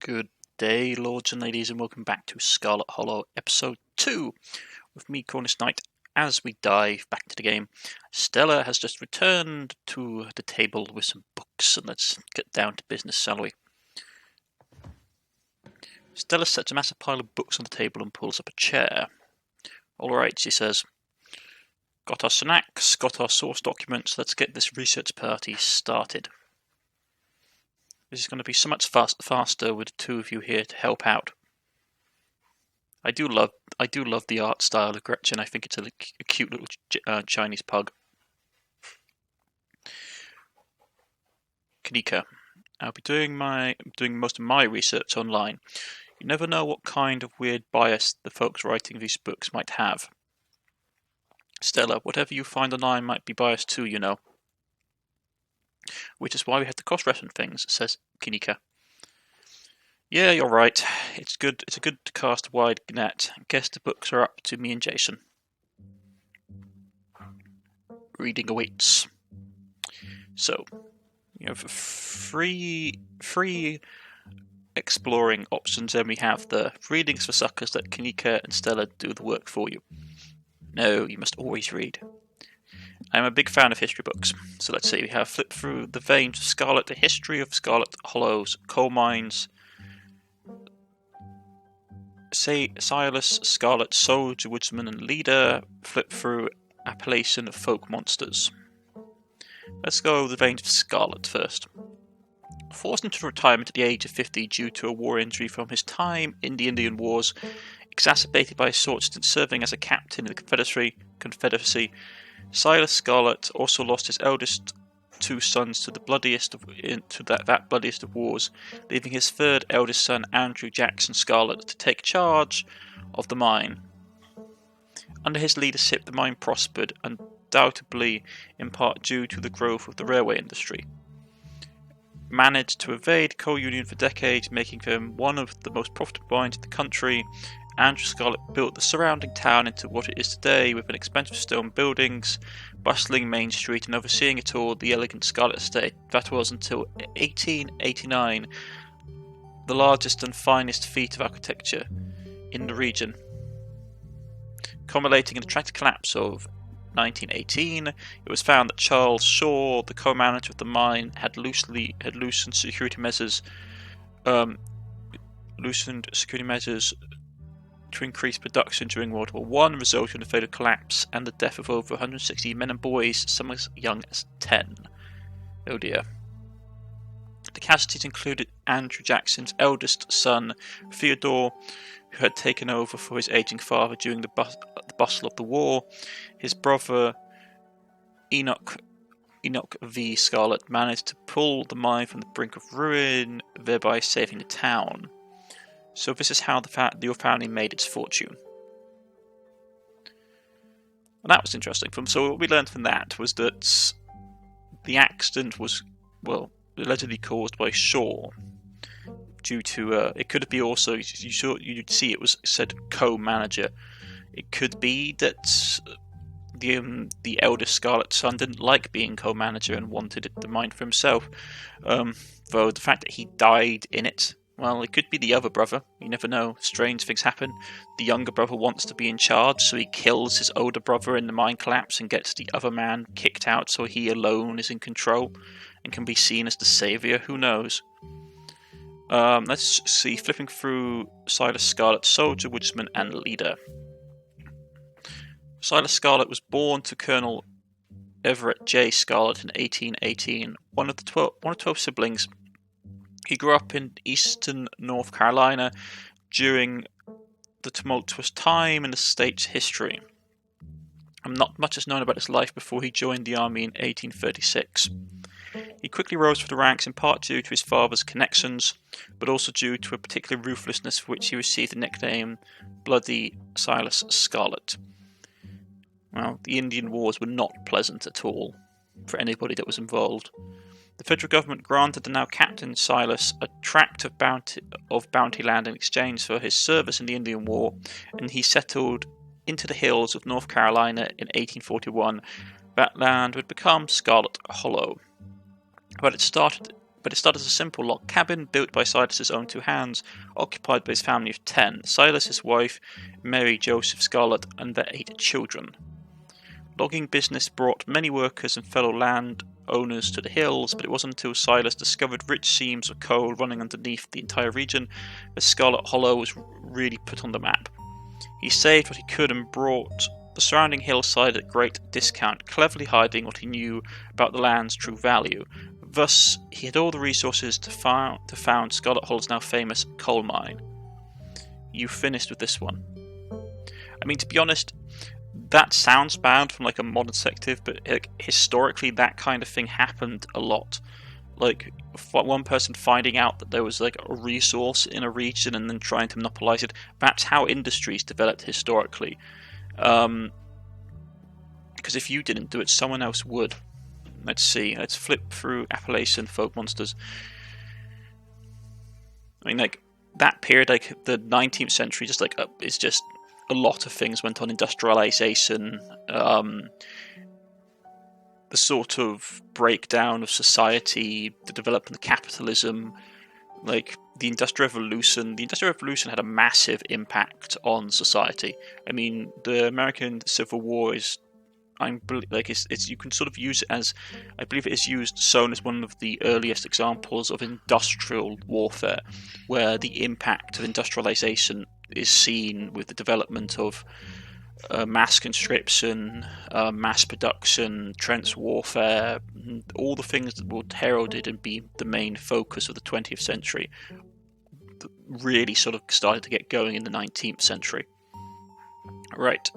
Good day, lords and ladies, and welcome back to Scarlet Hollow Episode 2 with me, Cornish-knight. As we dive back into the game, Stella has just returned to the table with some books, and let's get down to business, shall we? Stella sets a massive pile of books on the table and pulls up a chair. Alright, she says. Got our snacks, got our source documents, let's get this research party started. This is going to be so much faster with the two of you here to help out. I do love the art style of Gretchen. I think it's a cute little Chinese pug. Kanika, I'll be doing most of my research online. You never know what kind of weird bias the folks writing these books might have. Stella, whatever you find online might be biased too, you know. Which is why we have to cross-reference things, says Kanika. Yeah, you're right. It's good to cast a wide net. Guess the books are up to me and Jason. Reading awaits. So, you have three exploring options, and we have the readings for suckers that Kanika and Stella do the work for you. No, you must always read. I'm a big fan of history books, so let's see, we have flipped through the veins of Scarlet, the history of Scarlet Hollow's coal mines, Silas, Scarlet, soldier, woodsman and leader, flip through Appalachian folk monsters. Let's go the veins of Scarlet first. Forced into retirement at the age of 50 due to a war injury from his time in the Indian Wars, exacerbated by a short stint serving as a captain in the Confederacy, Silas Scarlet also lost his eldest two sons to that bloodiest of wars, leaving his third eldest son, Andrew Jackson Scarlet, to take charge of the mine. Under his leadership, the mine prospered, undoubtedly in part due to the growth of the railway industry. Managed to evade coal union for decades, making them one of the most profitable mines in the country, Andrew Scarlet built the surrounding town into what it is today, with an expensive stone buildings, bustling main street, and overseeing it all the elegant Scarlet Estate. That was until 1889, the largest and finest feat of architecture in the region. Culminating in the tragic collapse of 1918, it was found that Charles Shaw, the co-manager of the mine, had loosened security measures to increase production during World War I, resulting in the fatal collapse and the death of over 160 men and boys, some as young as 10. Oh dear. The casualties included Andrew Jackson's eldest son, Theodore, who had taken over for his aging father during the bustle of the war. His brother, Enoch V. Scarlet, managed to pull the mine from the brink of ruin, thereby saving the town. So this is how your family made its fortune. And that was interesting. So what we learned from that was that the accident was, allegedly caused by Shaw. Due to, it could be also, you'd see it was said co-manager. It could be that the eldest Scarlet son didn't like being co-manager and wanted the mine for himself. Though the fact that he died in it, well, it could be the other brother. You never know. Strange things happen. The younger brother wants to be in charge, so he kills his older brother in the mine collapse and gets the other man kicked out so he alone is in control and can be seen as the saviour. Who knows? Let's see. Flipping through Silas Scarlet, soldier, woodsman, and leader. Silas Scarlet was born to Colonel Everett J. Scarlet in 1818, one of 12 siblings. He grew up in eastern North Carolina during the tumultuous time in the state's history. Not much is known about his life before he joined the army in 1836. He quickly rose through the ranks in part due to his father's connections, but also due to a particular ruthlessness for which he received the nickname Bloody Silas Scarlet. Well, the Indian Wars were not pleasant at all for anybody that was involved. The federal government granted the now Captain Silas a tract of bounty land in exchange for his service in the Indian War, and he settled into the hills of North Carolina in 1841. That land would become Scarlet Hollow. But it started But it started as a simple log cabin built by Silas's own two hands, occupied by his family of 10, Silas, his wife, Mary, Joseph, Scarlet, and their 8 children. Logging business brought many workers and fellow land owners to the hills, but it wasn't until Silas discovered rich seams of coal running underneath the entire region that Scarlet Hollow was really put on the map. He saved what he could and brought the surrounding hillside at great discount, cleverly hiding what he knew about the land's true value. Thus, he had all the resources to found Scarlet Hollow's now famous coal mine. You finished with this one. I mean, to be honest, that sounds bad from like a modern perspective, but historically that kind of thing happened a lot. Like one person finding out that there was like a resource in a region and then trying to monopolize it. That's how industries developed historically. Because if you didn't do it, someone else would. Let's see. Let's flip through Appalachian folk monsters. I mean, like that period, like the 19th century, just like it's just a lot of things went on. Industrialization, the sort of breakdown of society, the development of capitalism, like the Industrial Revolution. The Industrial Revolution had a massive impact on society. I mean, the American Civil War is, it's you can sort of use it as, I believe it is shown as one of the earliest examples of industrial warfare, where the impact of industrialization is seen with the development of mass conscription, mass production, trench warfare, all the things that were heralded and be the main focus of the 20th century really sort of started to get going in the 19th century. Right.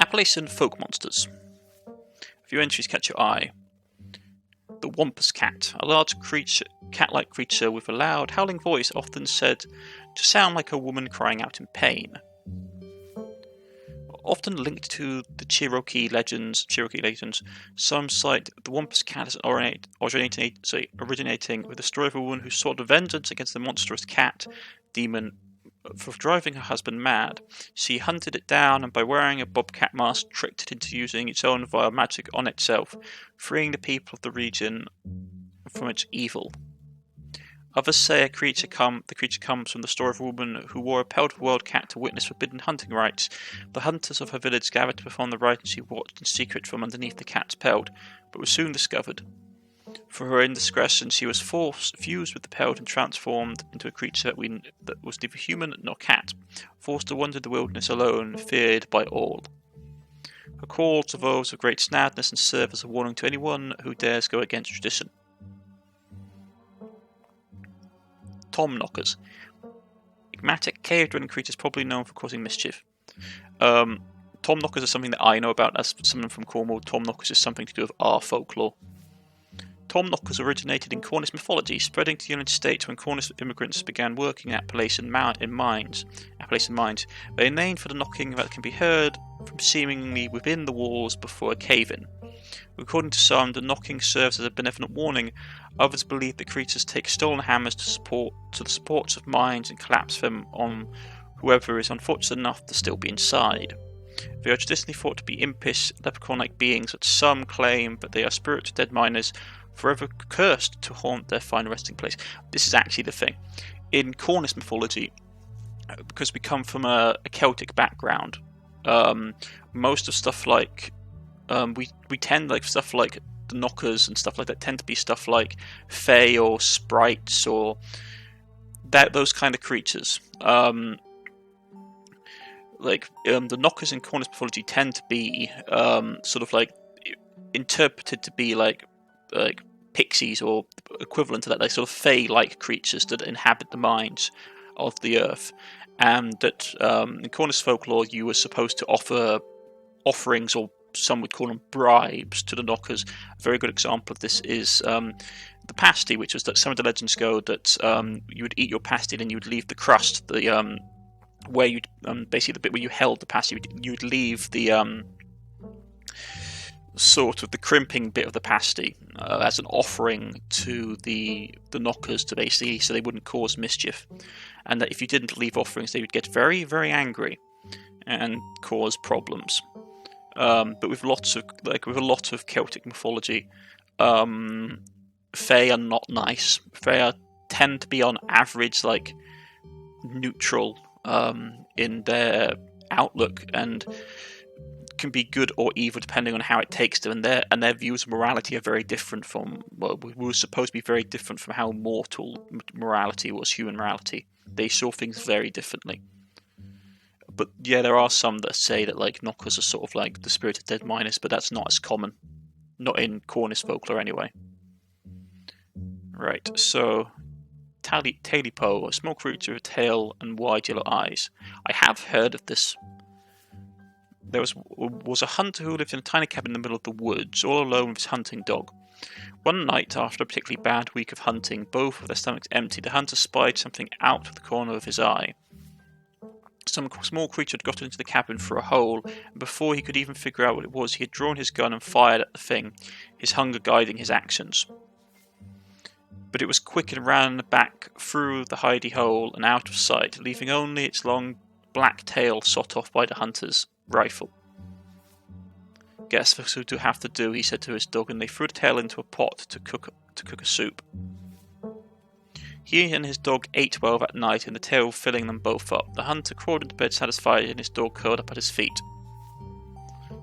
Appalachian folk monsters. A few entries catch your eye. The Wampus Cat, a large cat-like creature with a loud, howling voice, often said to sound like a woman crying out in pain. Often linked to the Cherokee legends, some cite the Wampus Cat as originating with the story of a woman who sought vengeance against the monstrous cat demon for driving her husband mad. She hunted it down and by wearing a bobcat mask tricked it into using its own vile magic on itself, freeing the people of the region from its evil. Others say the creature comes from the story of a woman who wore a pelt of wild cat to witness forbidden hunting rites. The hunters of her village gathered to perform the rite and she watched in secret from underneath the cat's pelt, but was soon discovered. For her indiscretion, she was fused with the pelt and transformed into a creature that was neither human nor cat, forced to wander the wilderness alone, feared by all. Her calls are those of great sadness and serve as a warning to anyone who dares go against tradition. Tom knockers. Enigmatic cave-dwelling creatures probably known for causing mischief. Tom knockers are something that I know about as someone from Cornwall. Tom knockers is something to do with our folklore. Tom knockers originated in Cornish mythology, spreading to the United States when Cornish immigrants began working at Appalachian mines. They are named for the knocking that can be heard from seemingly within the walls before a cave-in. According to some, the knocking serves as a benevolent warning. Others believe that creatures take stolen hammers to the supports of mines and collapse them on whoever is unfortunate enough to still be inside. They are traditionally thought to be impish, leprechaun-like beings, but some claim that they are spirits of dead miners, forever cursed to haunt their final resting place. This is actually the thing. In Cornish mythology, because we come from a Celtic background, most of stuff like we tend like stuff like the knockers and stuff like that tend to be stuff like fae or sprites or those kind of creatures. The knockers in Cornish mythology tend to be sort of like interpreted to be like pixies or equivalent to that. They're sort of fae-like creatures that inhabit the mines of the earth, and that in Cornish folklore you were supposed to offer offerings, or some would call them bribes, to the knockers. A very good example of this is the pasty, which was that some of the legends go that you would eat your pasty and then you would leave the crust, where you basically the bit where you held the pasty, you would leave the sort of the crimping bit of the pasty as an offering to the knockers, to basically so they wouldn't cause mischief, and that if you didn't leave offerings they would get very, very angry and cause problems. But with a lot of Celtic mythology, Fae are not nice. Fae tend to be on average like neutral in their outlook, and can be good or evil depending on how it takes them, and their views of morality are very different from, well, we were supposed to be very different from how mortal morality was, human morality. They saw things very differently. But yeah, there are some that say that like knockers are sort of like the spirit of dead miners, but that's not as common. Not in Cornish folklore anyway. Right, so Tailipo, a small creature with a tail and wide yellow eyes. I have heard of this. There was a hunter who lived in a tiny cabin in the middle of the woods, all alone with his hunting dog. One night, after a particularly bad week of hunting, both with their stomachs empty, the hunter spied something out of the corner of his eye. Some small creature had got into the cabin through a hole, and before he could even figure out what it was, he had drawn his gun and fired at the thing, his hunger guiding his actions. But it was quick and ran back through the hidey hole and out of sight, leaving only its long black tail shot off by the hunter's rifle. Guess this will have to do, he said to his dog, and they threw the tail into a pot to cook a soup. He and his dog ate well that night, and the tail filling them both up. The hunter crawled into bed satisfied, and his dog curled up at his feet.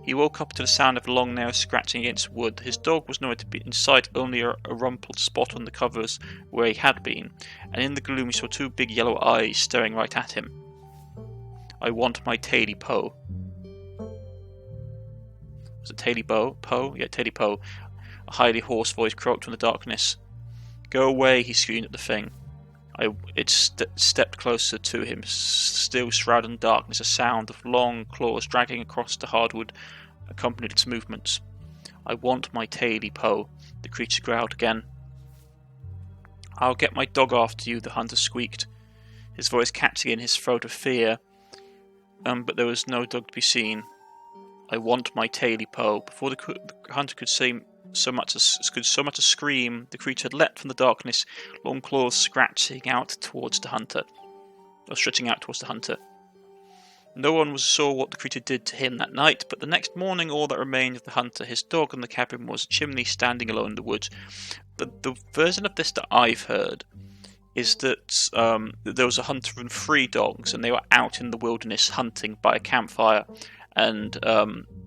He woke up to the sound of a long nail scratching against wood. His dog was nowhere to be in sight, only a rumpled spot on the covers where he had been, and in the gloom he saw two big yellow eyes staring right at him. I want my Tailipo. Was it Tailipo? Poe? Yeah, Tailipo. A highly hoarse voice croaked from the darkness. Go away, he screamed at the thing. It stepped closer to him, still shrouded in darkness. A sound of long claws dragging across the hardwood accompanied its movements. I want my Tailipo, the creature growled again. I'll get my dog after you, the hunter squeaked, his voice catching in his throat of fear, but there was no dog to be seen. I want my Tailipo. Before the hunter could say so much as scream, the creature had leapt from the darkness, long claws stretching out towards the hunter. No one saw what the creature did to him that night, but the next morning all that remained of the hunter, his dog, and the cabin was a chimney standing alone in the woods. But the version of this that I've heard is that there was a hunter and 3 dogs, and they were out in the wilderness hunting by a campfire. And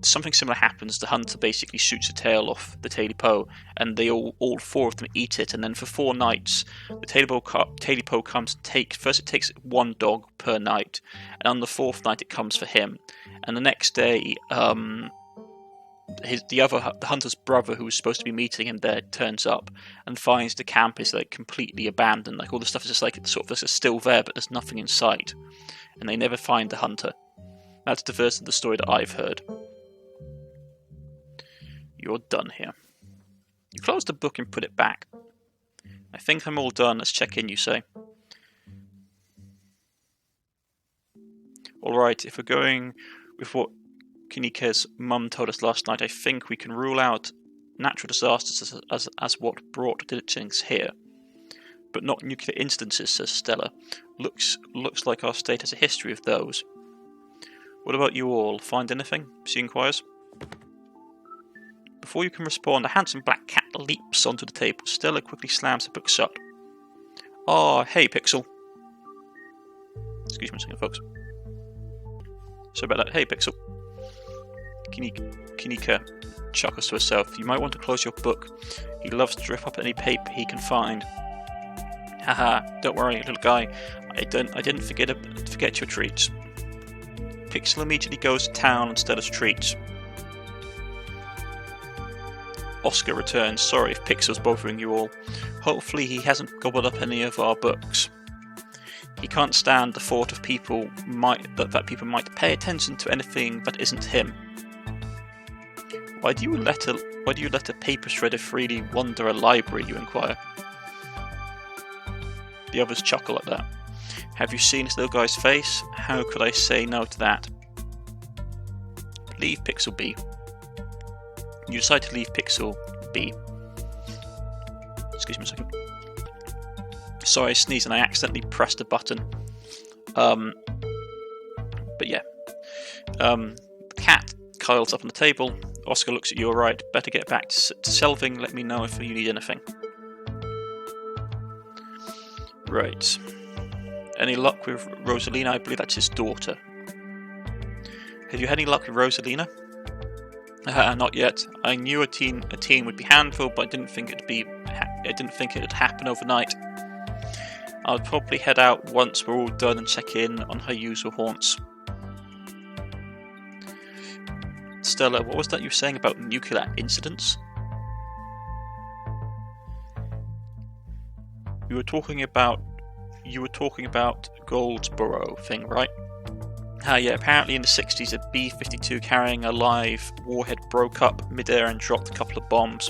something similar happens. The hunter basically shoots a tail off the Tailipo, and they all 4 of them eat it. And then for 4 nights, the Tailipo comes to first it takes 1 dog per night, and on the 4th night it comes for him. And the next day, the hunter's brother, who was supposed to be meeting him there, turns up and finds the camp is like completely abandoned. Like all the stuff is just like it's still there, but there's nothing in sight, and they never find the hunter. That's the version of the story that I've heard. You're done here. You close the book and put it back. I think I'm all done. Let's check in, you say. Alright, if we're going with what Kinika's mum told us last night, I think we can rule out natural disasters as what brought ditchings here. But not nuclear instances, says Stella. Looks like our state has a history of those. What about you all? Find anything? She inquires. Before you can respond, a handsome black cat leaps onto the table. Stella quickly slams the book shut. Oh, hey, Pixel. Excuse me a second, folks. Sorry about that. Hey, Pixel. Kinika chuckles to herself. You might want to close your book. He loves to rip up any paper he can find. Haha, don't worry, little guy. I didn't forget your treats. Pixel immediately goes to town on Stella's treats. Oscar returns. Sorry if Pixel's bothering you all. Hopefully he hasn't gobbled up any of our books. He can't stand the thought of that people might pay attention to anything that isn't him. Why do you let a paper shredder freely wander a library, you inquire? The others chuckle at that. Have you seen this little guy's face? How could I say no to that? Leave Pixel be. You decide to leave Pixel be. Excuse me a second. Sorry, I sneezed and I accidentally pressed a button. But yeah. The cat coils up on the table. Oscar looks at you. Alright, better get back to shelving. Let me know if you need anything. Right. Any luck with Rosalina? I believe that's his daughter. Have you had any luck with Rosalina? Not yet. I knew a teen would be handful, but I didn't think it'd happen overnight. I'll probably head out once we're all done and check in on her usual haunts. Stella, what was that you were saying about nuclear incidents? You were talking about Goldsboro thing, right? Yeah, apparently in the 60s a B-52 carrying a live warhead broke up mid-air and dropped a couple of bombs.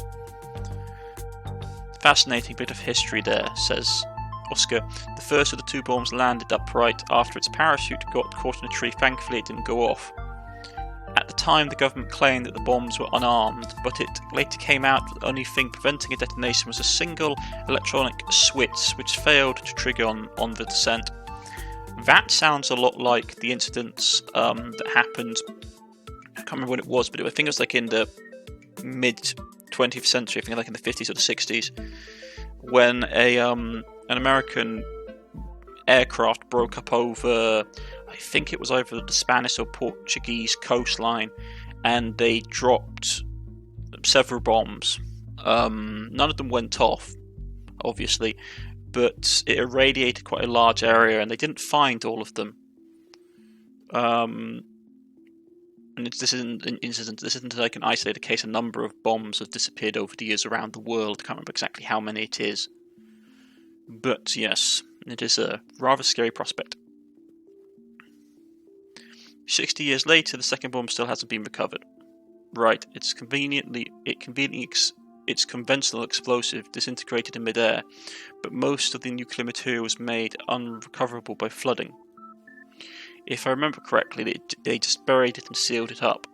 Fascinating bit of history there, says Oscar. The first of the 2 bombs landed upright after its parachute got caught in a tree. Thankfully it didn't go off. At the time the government claimed that the bombs were unarmed, but it later came out that the only thing preventing a detonation was a single electronic switch which failed to trigger on the descent. That sounds a lot like the incidents that happened, I can't remember when it was, but I think it was like in the mid-20th century, I think like in the 50s or the 60s, when an American aircraft broke up over, I think it was over the Spanish or Portuguese coastline, and they dropped several bombs. None of them went off, obviously, but it irradiated quite a large area, and they didn't find all of them. And this isn't an incident. This isn't like an isolated case. A number of bombs have disappeared over the years around the world. I can't remember exactly how many it is, but yes, it is a rather scary prospect. 60 years later, the second bomb still hasn't been recovered. Right, its conventional explosive disintegrated in midair, but most of the nuclear material was made unrecoverable by flooding. If I remember correctly, they just buried it and sealed it up.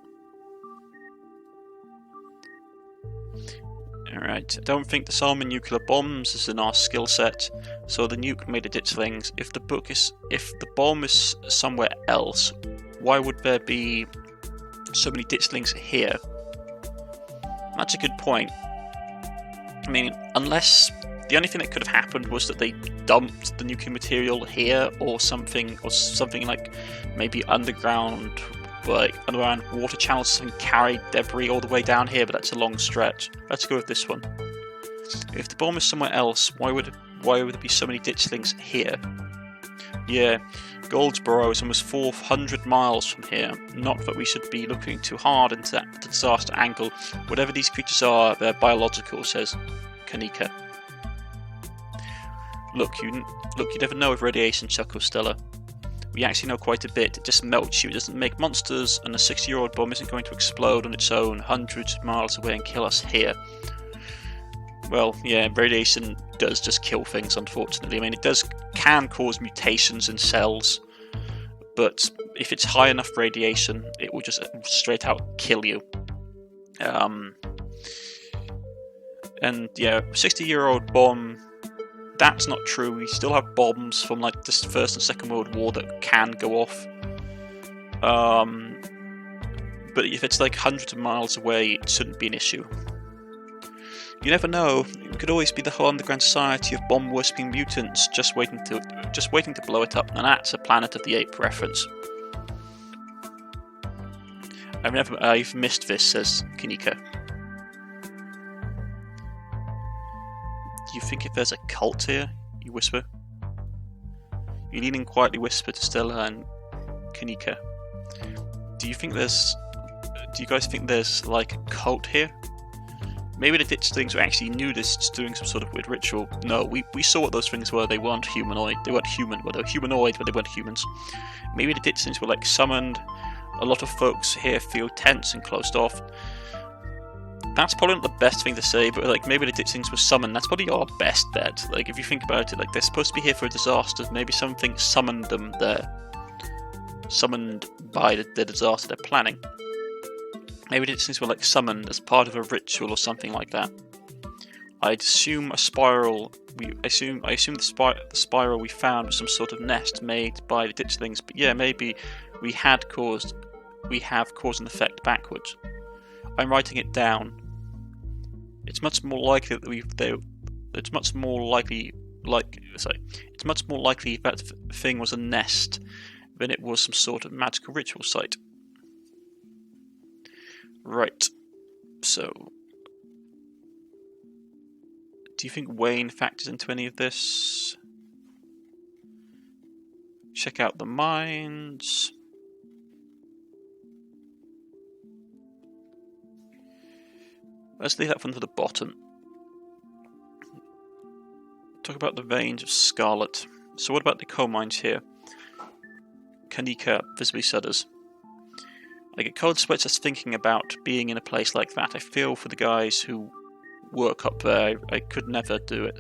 Alright, I don't think the Solomon nuclear bombs is in our skill set, so the nuke made a ditchlings. If the bomb is somewhere else, why would there be so many ditchlings here? That's a good point. I mean, unless the only thing that could have happened was that they dumped the nuclear material here, or something like maybe underground water channels and carried debris all the way down here, but that's a long stretch. Let's go with this one. If the bomb is somewhere else, why would there be so many ditchlings here? Yeah, Goldsboro is almost 400 miles from here. Not that we should be looking too hard into that disaster angle. Whatever these creatures are, they're biological, says Kanika. Look, you never know with radiation, chuckles Stella. We actually know quite a bit. It just melts you, it doesn't make monsters, and a 60-year-old bomb isn't going to explode on its own hundreds of miles away and kill us here. Well, yeah, radiation does just kill things, unfortunately. I mean, it can cause mutations in cells, but if it's high enough radiation, it will just straight out kill you. And yeah, 60-year-old bomb, that's not true. We still have bombs from like the First and Second World War that can go off. But if it's like hundreds of miles away, it shouldn't be an issue. You never know. It could always be the whole underground society of bomb-worshipping mutants just waiting to blow it up, and that's a Planet of the Apes reference. I've missed this, says Kinika. Do you think if there's a cult here? You whisper. You lean in quietly, whisper to Stella and Kanika. Do you guys think there's like a cult here? Maybe the ditch things were actually nudists doing some sort of weird ritual. No, we saw what those things were. They weren't humanoid. They weren't human. Well, they were humanoid, but they weren't humans. Maybe the ditch things were like summoned. A lot of folks here feel tense and closed off. That's probably not the best thing to say, but like maybe the ditch things were summoned. That's probably our best bet. Like if you think about it, like they're supposed to be here for a disaster. Maybe something summoned them there. Summoned by the disaster they're planning. Maybe the things were like summoned as part of a ritual or something like that. I'd assume a spiral. I assume the spiral we found was some sort of nest made by the ditchlings. But yeah, maybe we have cause and effect backwards. I'm writing it down. It's much more likely it's much more likely that thing was a nest than it was some sort of magical ritual site. Right. So, do you think Wayne factors into any of this? Check out the mines. Let's leave that one to the bottom. Talk about the veins of Scarlet. So what about the coal mines here? Kanika visibly shudders. I get cold sweats just thinking about being in a place like that. I feel for the guys who work up there. I could never do it.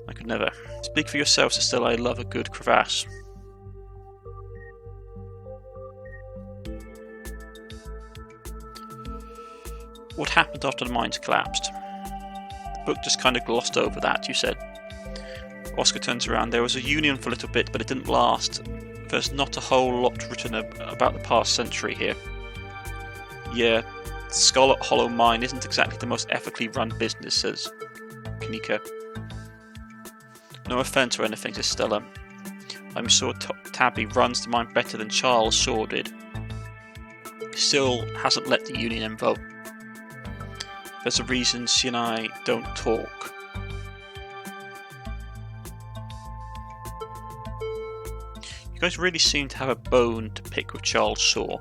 I could never. Speak for yourself, so still I love a good crevasse. What happened after the mines collapsed? The book just kind of glossed over that, you said. Oscar turns around. There was a union for a little bit, but it didn't last. There's not a whole lot written about the past century here. Yeah, the Scarlet Hollow mine isn't exactly the most ethically run business, says Kanika. No offence or anything, says Stella. I'm sure Tabby runs the mine better than Charles Shaw did. Still hasn't let the union in vote. There's a reason she and I don't talk. You guys really seem to have a bone to pick with Charles Shaw.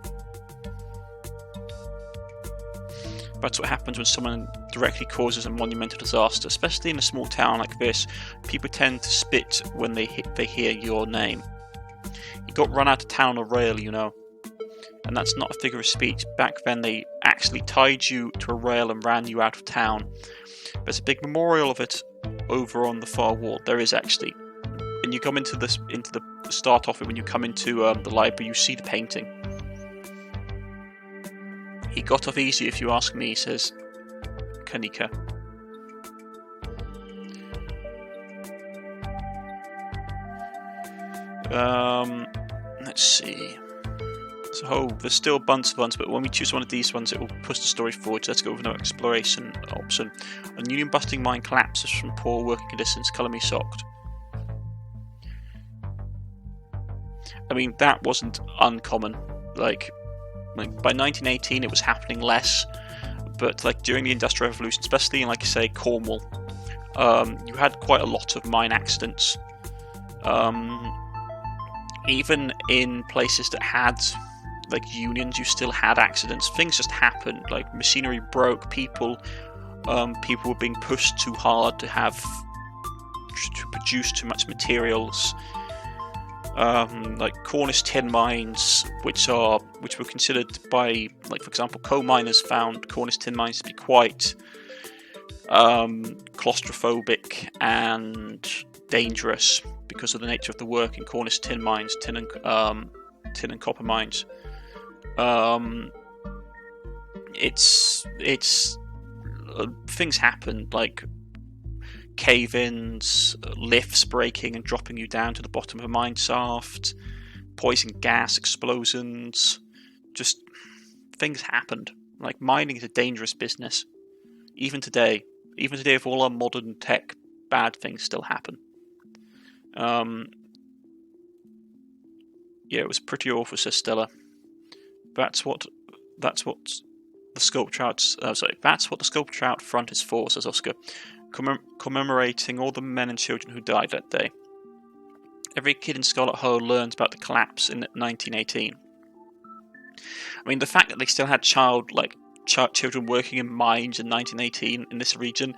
That's what happens when someone directly causes a monumental disaster, especially in a small town like this. People tend to spit when they hear your name. You got run out of town on a rail, you know. And that's not a figure of speech. Back then they actually tied you to a rail and ran you out of town. There's a big memorial of it over on the far wall. There is actually. And you come into the start off it when you come into the library, you see the painting. He got off easy if you ask me, says Kanika. Let's see. So there's still a bunch of ones, but when we choose one of these ones, it will push the story forward. So let's go with no exploration option. A union busting mine collapses from poor working conditions. Colour me shocked. I mean, that wasn't uncommon. Like by 1918, it was happening less. But like during the Industrial Revolution, especially in, like I say, Cornwall, you had quite a lot of mine accidents. Even in places that had like unions, you still had accidents. Things just happened. Like machinery broke. People were being pushed too hard to produce too much materials. Like Cornish tin mines, which were considered by, like for example, coal miners found Cornish tin mines to be quite claustrophobic and dangerous because of the nature of the work in Cornish tin mines, tin and copper mines. It's things happen, like cave-ins, lifts breaking and dropping you down to the bottom of a mine shaft, poison gas explosions, just things happened. Like mining is a dangerous business. Even today with all our modern tech, bad things still happen. Yeah, it was pretty awful, says Stella. That's what the sculpture out. That's what the sculpture out front is for, says Oscar, commemorating all the men and children who died that day. Every kid in Scarlet Hollow learns about the collapse in 1918. I mean, the fact that they still had children working in mines in 1918 in this region,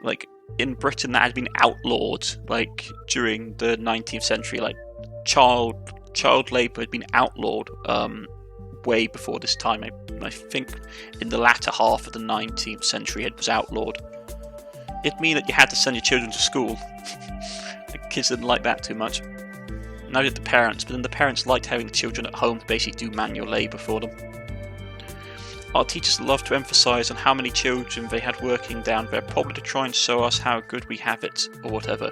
like in Britain, that had been outlawed. Like during the 19th century, like child labour had been outlawed way before this time. I think in the latter half of the 19th century it was outlawed. It'd mean that you had to send your children to school. The kids didn't like that too much. Now did the parents, but then the parents liked having the children at home to basically do manual labour for them. Our teachers love to emphasise on how many children they had working down there, probably to try and show us how good we have it, or whatever.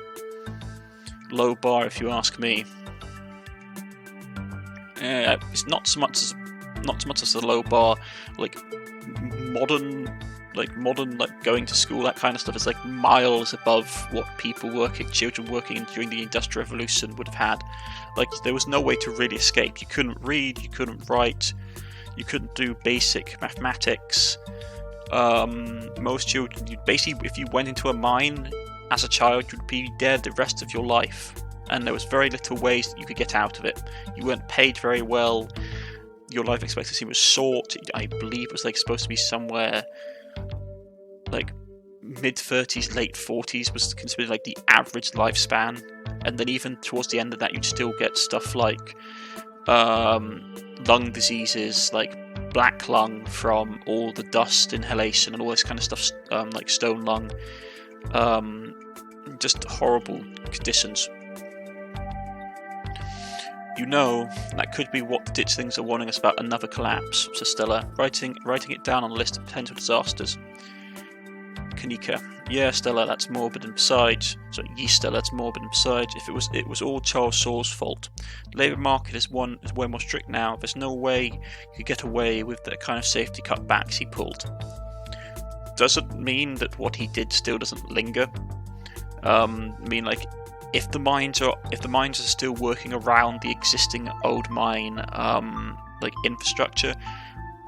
Low bar, if you ask me. It's not so much as a low bar. Like modern like modern, like going to school, that kind of stuff is like miles above what children working during the Industrial Revolution would have had. Like there was no way to really escape. You couldn't read, you couldn't write, you couldn't do basic mathematics. Most children, basically, if you went into a mine as a child, you'd be dead the rest of your life. And there was very little ways that you could get out of it. You weren't paid very well. Your life expectancy was short. I believe it was like supposed to be somewhere like mid-30s, late 40s was considered like the average lifespan. And then even towards the end of that, you'd still get stuff like lung diseases, like black lung from all the dust inhalation and all this kind of stuff, like stone lung. Just horrible conditions. You know, that could be what the ditchlings are warning us about, another collapse, says Stella, writing it down on a list of potential disasters. Kanika: yeah, Stella, that's morbid, and besides... Stella, that's morbid, and besides, if it was all Charles Shaw's fault. The labour market is way more strict now. There's no way you could get away with the kind of safety cutbacks he pulled. Doesn't mean that what he did still doesn't linger. I mean, like, if the mines are still working around the existing old mine like infrastructure,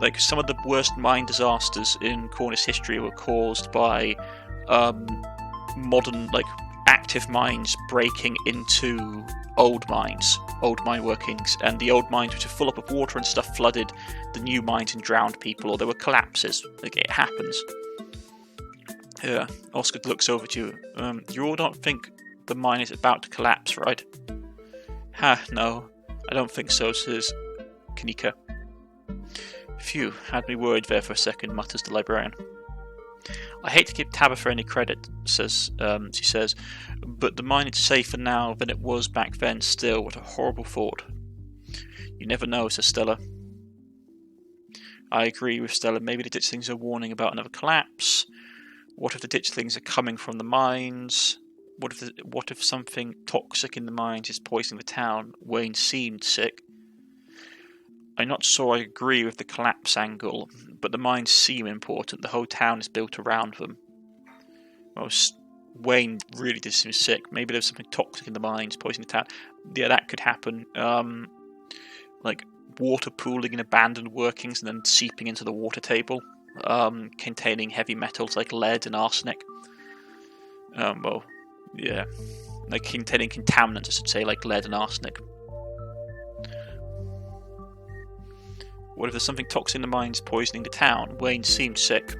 like some of the worst mine disasters in Cornish history were caused by modern, like, active mines breaking into old mine workings, and the old mines, which are full up of water and stuff, flooded the new mines and drowned people, or there were collapses. Like, it happens. Yeah, Oscar looks over to you. You all don't think the mine is about to collapse, right? Ha, no, I don't think so, says Kanika. Phew, had me worried there for a second, mutters the librarian. I hate to give Tabitha any credit, she says, but the mine is safer now than it was back then. Still, what a horrible thought. You never know, says Stella. I agree with Stella. Maybe the ditchlings are warning about another collapse. What if the ditchlings are coming from the mines? What if something toxic in the mines is poisoning the town? Wayne seemed sick. I'm not sure I agree with the collapse angle, but the mines seem important. The whole town is built around them. Well, Wayne really did seem sick. Maybe there's something toxic in the mines poisoning the town. Yeah, that could happen. Like water pooling in abandoned workings and then seeping into the water table, containing heavy metals like lead and arsenic. Well, yeah, like containing contaminants, I should say, like lead and arsenic. What if there's something toxic in the mines poisoning the town? Wayne seemed sick.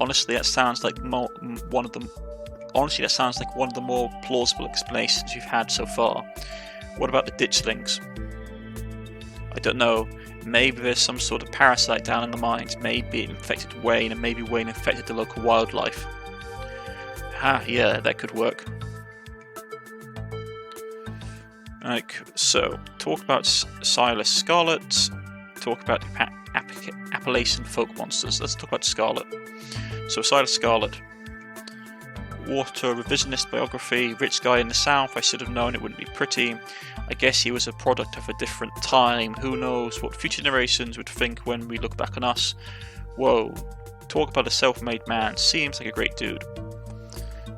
Honestly, that sounds like one of the more plausible explanations you've had so far. What about the ditchlings? I don't know. Maybe there's some sort of parasite down in the mines. Maybe it infected Wayne, and maybe Wayne infected the local wildlife. Yeah, that could work. So, talk about Silas Scarlet. Talk about Appalachian folk monsters. Let's talk about Scarlet. So, Silas Scarlet. What a revisionist biography. Rich guy in the South. I should have known it wouldn't be pretty. I guess he was a product of a different time. Who knows what future generations would think when we look back on us. Whoa. Talk about a self-made man. Seems like a great dude.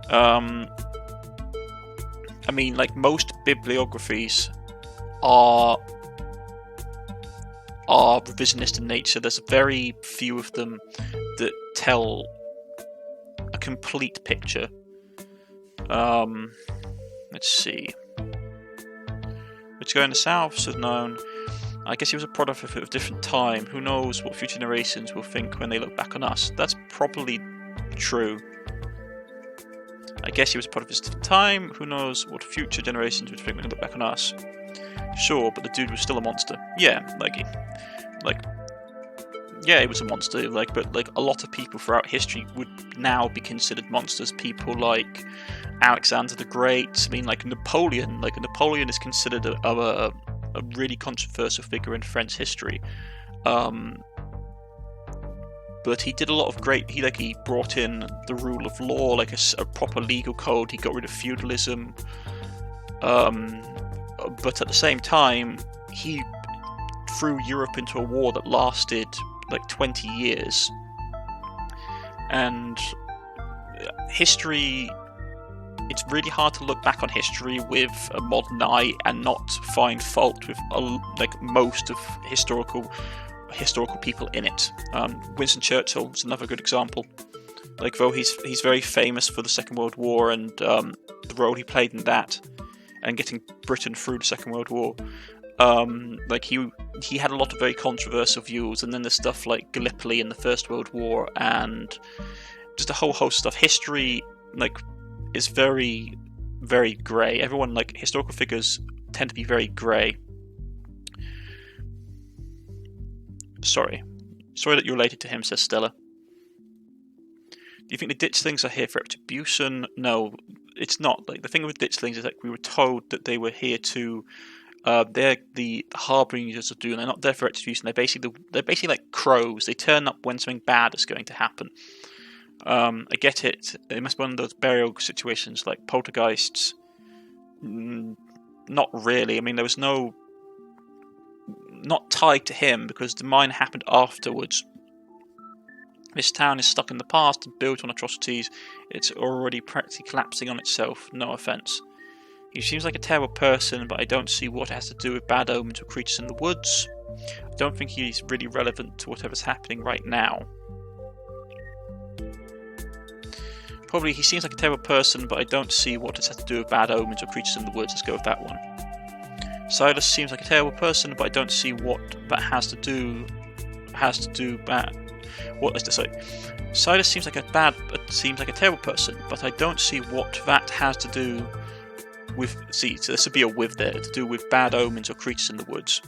I mean, like, most bibliographies are revisionist in nature. There's very few of them that tell a complete picture. Let's see. Rich guy in the South should have known. I guess he was a product of a different time. Who knows what future generations will think when they look back on us. That's probably true. I guess he was a product of his different time. Who knows what future generations would think when they look back on us. Sure, but the dude was still a monster. Yeah, yeah, he was a monster. But a lot of people throughout history would now be considered monsters. People like Alexander the Great. I mean, like Napoleon. Like, Napoleon is considered a really controversial figure in French history. But he did a lot of great. He brought in the rule of law, like a proper legal code. He got rid of feudalism. But at the same time, he threw Europe into a war that lasted like 20 years. And history, it's really hard to look back on history with a modern eye and not find fault with like most of historical people in it. Winston Churchill is another good example. Like, though he's very famous for the Second World War and the role he played in that, and getting Britain through the Second World War, like he had a lot of very controversial views. And then there's stuff like Gallipoli in the First World War, and just a whole host of stuff. History, like, is very, very grey. Everyone, like, historical figures tend to be very grey. Sorry that you're related to him, says Stella. Do you think the ditchlings are here for retribution? No, it's not. Like, the thing with ditchlings is that we were told that they were here to. They're the harbingers of doom. They're not there for retribution. They're basically like crows. They turn up when something bad is going to happen. I get it. It must be one of those burial situations like poltergeists. Not really. I mean, there was not tied to him because the mine happened afterwards. This town is stuck in the past and built on atrocities. It's already practically collapsing on itself. No offence. He seems like a terrible person, but I don't see what it has to do with bad omens or creatures in the woods. I don't think he's really relevant to whatever's happening right now. Probably he seems like a terrible person, but I don't see what it has to do with bad omens or creatures in the woods. Let's go with that one. Silas seems like a terrible person, but I don't see what that has to do bad. What is to say? Silas seems like a terrible person, but I don't see what that has to do with. See, so there should be a with there, to do with bad omens or creatures in the woods.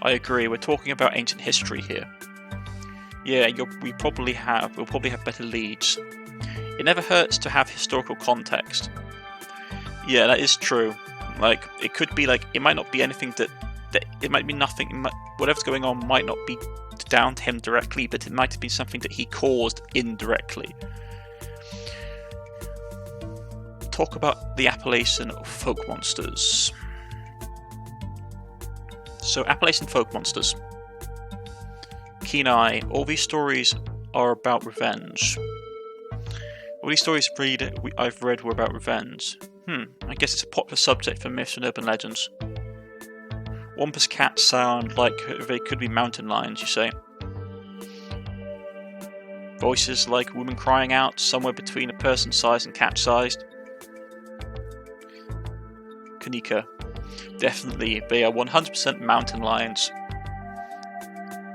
I agree. We're talking about ancient history here. Yeah, we'll probably have better leads. It never hurts to have historical context. Yeah, that is true. Like, it could be like, it might not be anything that it might be nothing. Whatever's going on might not be down to him directly, but it might have been something that he caused indirectly. Talk about the Appalachian folk monsters. So, Appalachian folk monsters. Keen Eye. All these stories are about revenge. All these stories I've read were about revenge. I guess it's a popular subject for myths and urban legends. Wampus cats sound like they could be mountain lions, you say? Voices like women crying out, somewhere between a person-sized and cat-sized. Kanika. Definitely, they are 100% mountain lions.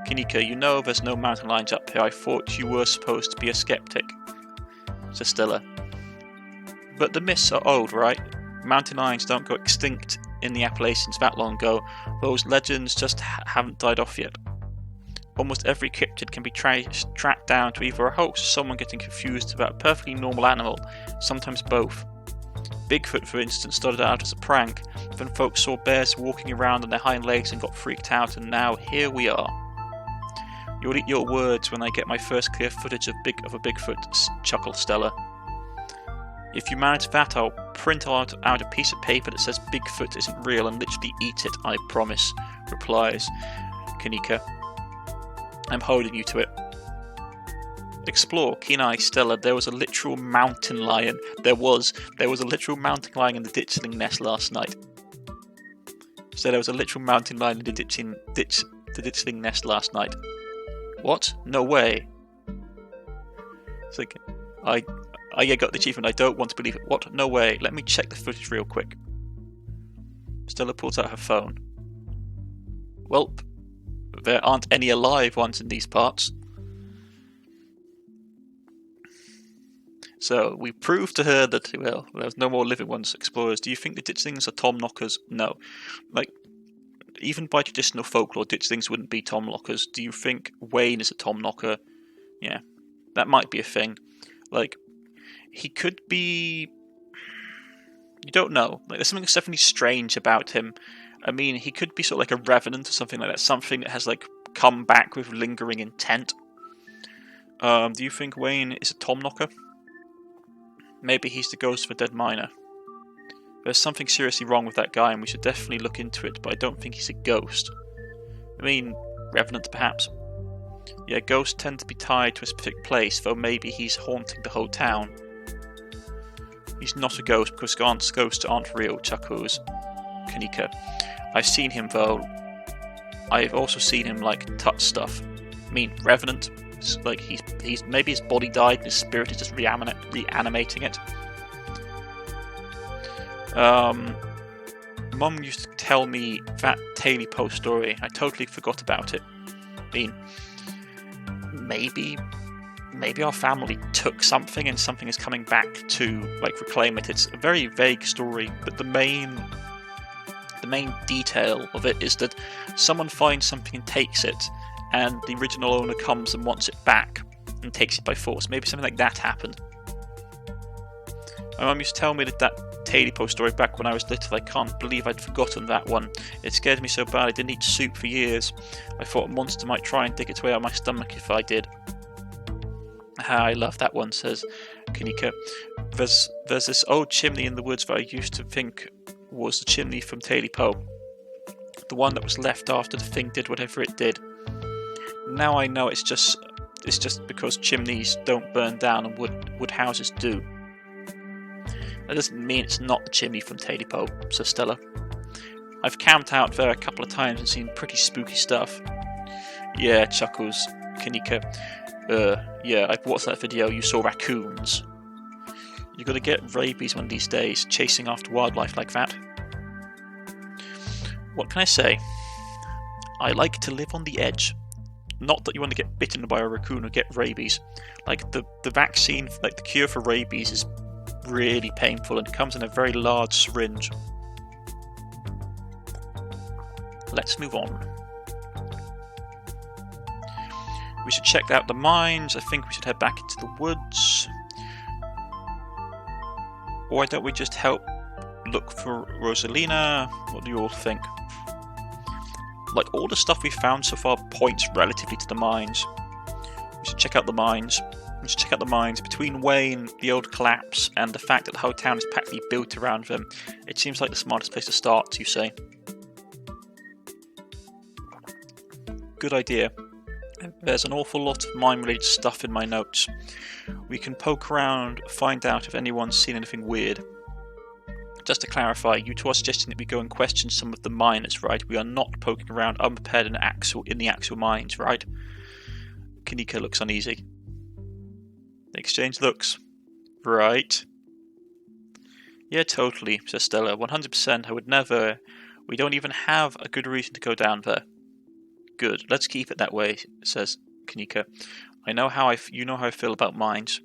Kanika, you know there's no mountain lions up here. I thought you were supposed to be a skeptic. Says Stella. But the myths are old, right? Mountain lions don't go extinct in the Appalachians that long ago. Those legends just haven't died off yet. Almost every cryptid can be tracked down to either a hoax or someone getting confused about a perfectly normal animal, sometimes both. Bigfoot, for instance, started out as a prank, then folks saw bears walking around on their hind legs and got freaked out, and now here we are. You'll eat your words when I get my first clear footage of a Bigfoot, chuckled Stella. If you manage that, I'll print out a piece of paper that says Bigfoot isn't real and literally eat it, I promise, replies Kanika. I'm holding you to it. Explore, Keen-Eye, Stella. There was a literal mountain lion. There was a literal mountain lion in the ditchling nest last night. So there was a literal mountain lion in the ditchling nest last night. What? No way. It's like, I got the achievement. I don't want to believe it. What? No way. Let me check the footage real quick. Stella pulls out her phone. Welp, there aren't any alive ones in these parts. So we proved to her that, well, there's no more living ones. Explorers, do you think the ditchlings are tom knockers? No. Like, even by traditional folklore, ditchlings wouldn't be tom knockers. Do you think Wayne is a tom knocker? Yeah, that might be a thing. Like, he could be... You don't know. Like, there's something definitely strange about him. I mean, he could be sort of like a revenant or something like that. Something that has, like, come back with lingering intent. Do you think Wayne is a tom knocker? Maybe he's the ghost of a dead miner. There's something seriously wrong with that guy and we should definitely look into it, but I don't think he's a ghost. I mean, revenant perhaps. Yeah, ghosts tend to be tied to a specific place, though maybe he's haunting the whole town. He's not a ghost because ghosts aren't real, chuckles Kanika. I've seen him though. I've also seen him like touch stuff. I mean, Revenant. Like he's maybe his body died and his spirit is just reanimating it. Mum used to tell me that Taily Poe story. I totally forgot about it. I mean, maybe our family took something and something is coming back to like reclaim it. It's a very vague story, but the main detail of it is that someone finds something and takes it, and the original owner comes and wants it back and takes it by force. Maybe something like that happened. My mum used to tell me that Taily Poe story back when I was little. I can't believe I'd forgotten that one. It scared me so bad I didn't eat soup for years. I thought a monster might try and dig its way out of my stomach if I did. I love that one, says Kanika. There's this old chimney in the woods that I used to think was the chimney from Taily Poe. The one that was left after the thing did whatever it did. Now I know it's just because chimneys don't burn down and wood houses do. That doesn't mean it's not the chimney from Taily Poe, says Stella. I've camped out there a couple of times and seen pretty spooky stuff. Yeah, chuckles Kanika. Yeah, I've watched that video. You saw raccoons. You're gonna get rabies one of these days, chasing after wildlife like that. What can I say? I like to live on the edge. Not that you want to get bitten by a raccoon or get rabies. Like the vaccine, like the cure for rabies is really painful and it comes in a very large syringe. Let's move on. We should check out the mines. I think we should head back into the woods. Or why don't we just help look for Rosalina? What do you all think? Like, all the stuff we found so far points relatively to the mines. We should check out the mines. We should check out the mines. Between Wayne, the old collapse, and the fact that the whole town is practically built around them, it seems like the smartest place to start, you say? Good idea. There's an awful lot of mine-related stuff in my notes. We can poke around, find out if anyone's seen anything weird. Just to clarify, you two are suggesting that we go and question some of the miners, right? We are not poking around unprepared in the actual mines, right? Kanika looks uneasy. They exchange looks. Right. Yeah, totally, says Stella. 100%, I would never... We don't even have a good reason to go down there. Good, let's keep it that way, says Kanika. You know how I feel about mines.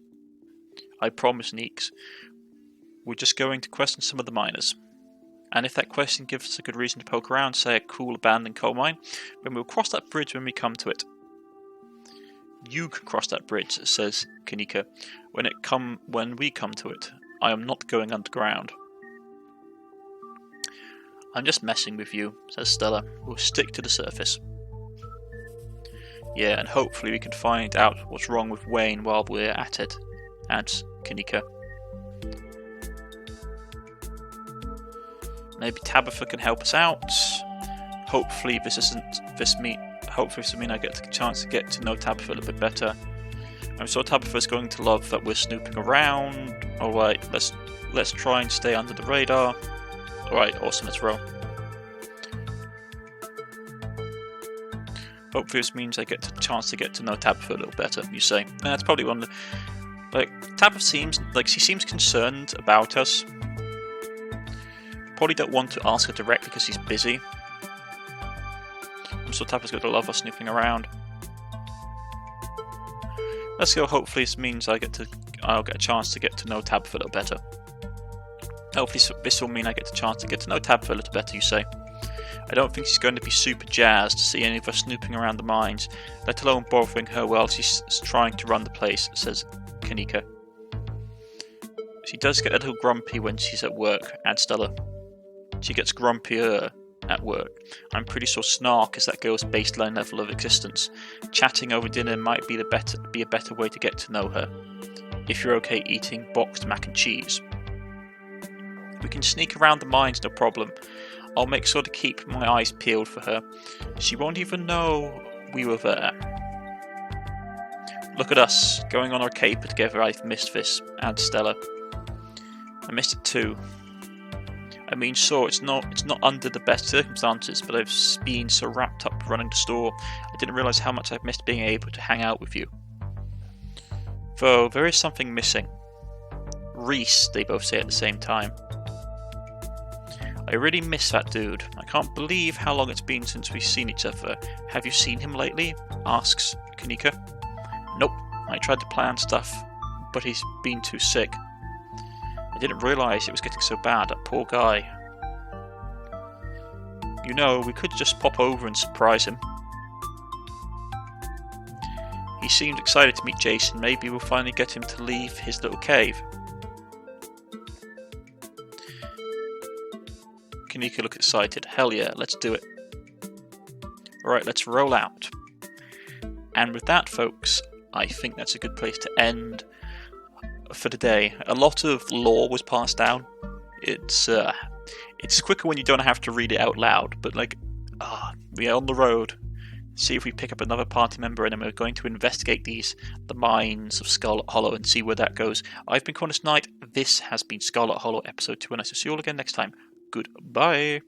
I promise, Neeks. We're just going to question some of the miners. And if that question gives us a good reason to poke around, say a cool abandoned coal mine, then we'll cross that bridge when we come to it. You can cross that bridge, says Kanika, when we come to it. I am not going underground. I'm just messing with you, says Stella. We'll stick to the surface. Yeah, and hopefully we can find out what's wrong with Wayne while we're at it, adds Kanika. Maybe Tabitha can help us out. Hopefully this mean I get the chance to get to know Tabitha a little bit better. I'm sure Tabitha's going to love that we're snooping around. Alright, let's try and stay under the radar. Alright, awesome, let's roll. Hopefully this means I get the chance to get to know Tabitha a little better, you say. And that's probably one of the... Like, Tabitha seems concerned about us. Probably don't want to ask her directly because she's busy. I'm sure Tabitha's going to love us snooping around. Let's go. Hopefully this means I'll get a chance to get to know Tabitha a little better. Hopefully this will mean I get the chance to get to know Tabitha a little better, you say. I don't think she's going to be super jazzed to see any of us snooping around the mines, let alone bothering her while she's trying to run the place, says Kanika. She does get a little grumpy when she's at work, adds Stella. She gets grumpier at work. I'm pretty sure snark is that girl's baseline level of existence. Chatting over dinner might be a better way to get to know her. If you're okay eating boxed mac and cheese. We can sneak around the mines, no problem. I'll make sure to keep my eyes peeled for her. She won't even know we were there. Look at us, going on our caper together. I've missed this, and Stella. I missed it too. I mean, sure, it's not under the best circumstances, but I've been so wrapped up running the store, I didn't realise how much I've missed being able to hang out with you. Though, there is something missing. Reese, they both say at the same time. I really miss that dude. I can't believe how long it's been since we've seen each other. Have you seen him lately? Asks Kanika. Nope, I tried to plan stuff, but he's been too sick. I didn't realise it was getting so bad, that poor guy. You know, we could just pop over and surprise him. He seemed excited to meet Jason. Maybe we'll finally get him to leave his little cave. Kanika looked excited. Hell yeah, let's do it. Alright, let's roll out. And with that, folks, I think that's a good place to end for today. A lot of lore was passed down. It's quicker when you don't have to read it out loud, but we are on the road. See if we pick up another party member, and then we're going to investigate the mines of Scarlet Hollow and see where that goes. I've been Cornish-knight. This has been Scarlet Hollow episode 2, and I shall see you all again next time. Goodbye.